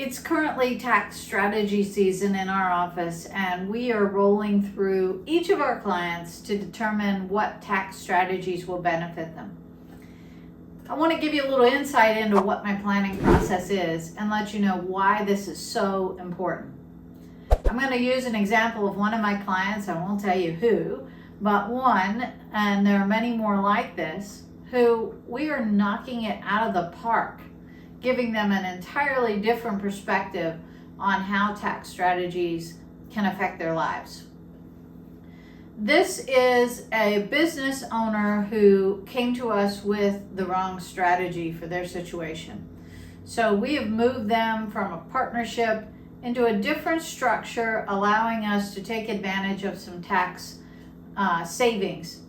It's currently tax strategy season in our office, and we are rolling through each of our clients to determine what tax strategies will benefit them. I want to give you a little insight into what my planning process is and let you know why this is so important. I'm going to use an example of one of my clients. I won't tell you who, but one, and there are many more like this, who we are knocking it out of the park, giving them an entirely different perspective on how tax strategies can affect their lives. This is a business owner who came to us with the wrong strategy for their situation. So we have moved them from a partnership into a different structure, allowing us to take advantage of some tax savings.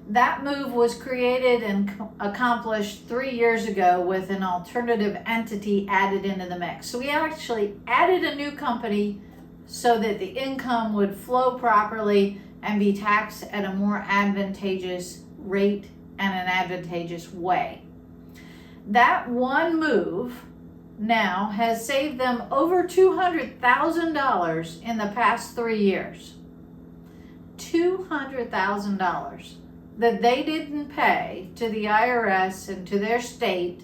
That move was created and accomplished 3 years ago with an alternative entity added into the mix. So we actually added a new company so that the income would flow properly and be taxed at a more advantageous rate and an advantageous way. That one move now has saved them over $200,000 in the past 3 years. $200,000 that they didn't pay to the IRS and to their state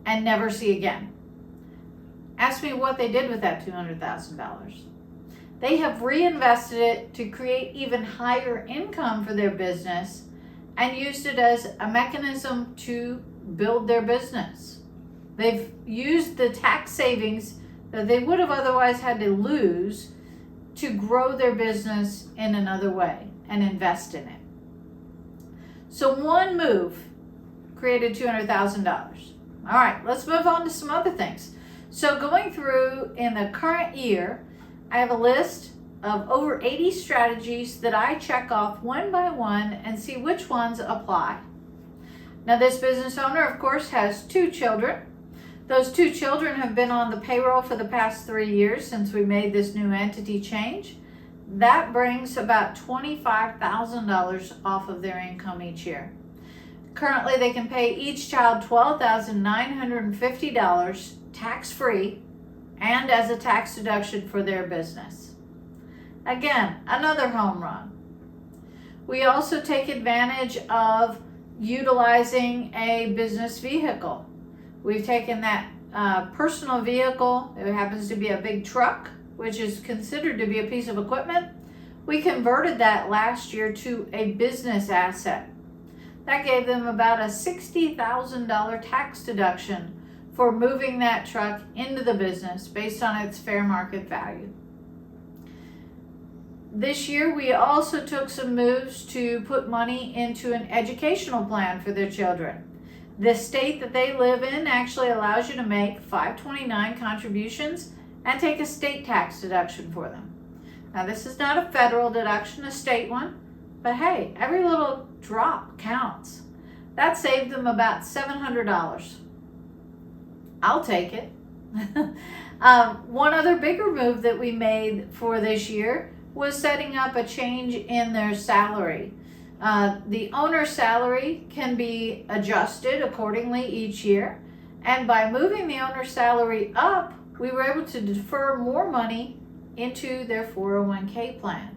and never see again. Ask me what they did with that $200,000. They have reinvested it to create even higher income for their business and used it as a mechanism to build their business. They've used the tax savings that they would have otherwise had to lose to grow their business in another way and invest in it. So one move created $200,000. All right, let's move on to some other things. So going through in the current year, I have a list of over 80 strategies that I check off one by one and see which ones apply. Now, this business owner, of course, has 2 children. Those 2 children have been on the payroll for the past 3 years since we made this new entity change. That brings about $25,000 off of their income each year. Currently, they can pay each child $12,950 tax-free and as a tax deduction for their business. Again, another home run. We also take advantage of utilizing a business vehicle. We've taken that personal vehicle, it happens to be a big truck, which is considered to be a piece of equipment. We converted that last year to a business asset. That gave them about a $60,000 tax deduction for moving that truck into the business based on its fair market value. This year, we also took some moves to put money into an educational plan for their children. The state that they live in actually allows you to make 529 contributions and take a state tax deduction for them. Now, this is not a federal deduction, a state one, but hey, every little drop counts. That saved them about $700. I'll take it. One other bigger move that we made for this year was setting up a change in their salary. The owner's salary can be adjusted accordingly each year, and by moving the owner's salary up, we were able to defer more money into their 401k plan.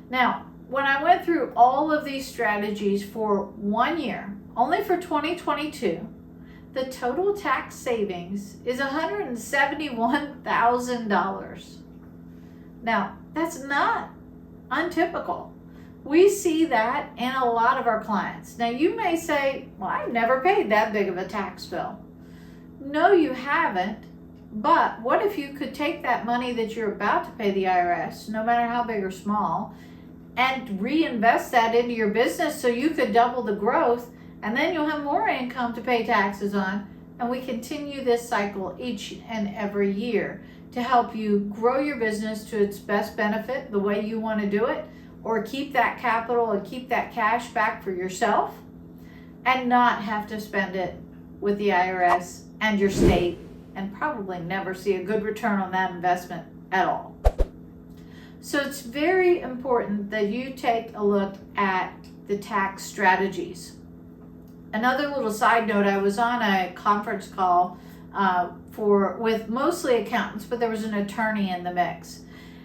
Now, when I went through all of these strategies for 1 year, only for 2022, the total tax savings is $171,000. Now, that's not untypical. We see that in a lot of our clients. Now, you may say, well, I've never paid that big of a tax bill. No, you haven't. But what if you could take that money that you're about to pay the IRS, no matter how big or small, and reinvest that into your business so you could double the growth, and then you'll have more income to pay taxes on, and we continue this cycle each and every year to help you grow your business to its best benefit the way you want to do it, or keep that capital and keep that cash back for yourself and not have to spend it with the IRS and your state and probably never see a good return on that investment at all. So it's very important that you take a look at the tax strategies. Another little side note, I was on a conference call with mostly accountants, but there was an attorney in the mix.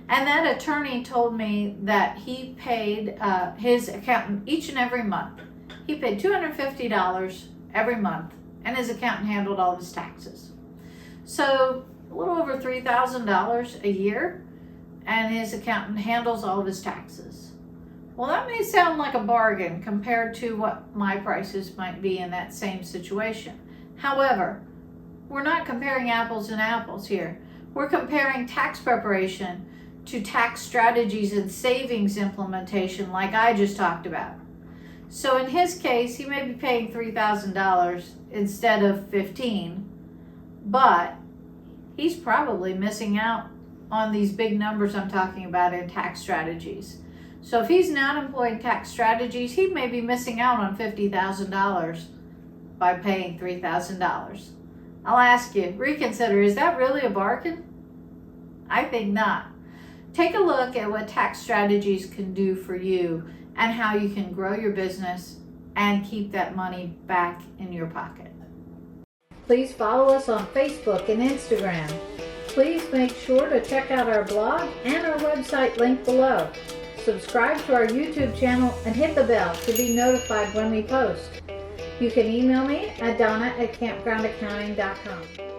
And that attorney told me that he paid his accountant each and every month. He paid $250 every month, and his accountant handled all of his taxes. So a little over $3,000 a year, and his accountant handles all of his taxes. Well, that may sound like a bargain compared to what my prices might be in that same situation. However, we're not comparing apples and apples here. We're comparing tax preparation to tax strategies and savings implementation like I just talked about. So in his case, he may be paying $3,000 instead of $15,000, but he's probably missing out on these big numbers I'm talking about in tax strategies. So if he's not employing tax strategies, he may be missing out on $50,000 by paying $3,000. I'll ask you, reconsider, is that really a bargain? I think not. Take a look at what tax strategies can do for you and how you can grow your business and keep that money back in your pocket. Please follow us on Facebook and Instagram. Please make sure to check out our blog and our website linked below. Subscribe to our YouTube channel and hit the bell to be notified when we post. You can email me at donna@campgroundaccounting.com.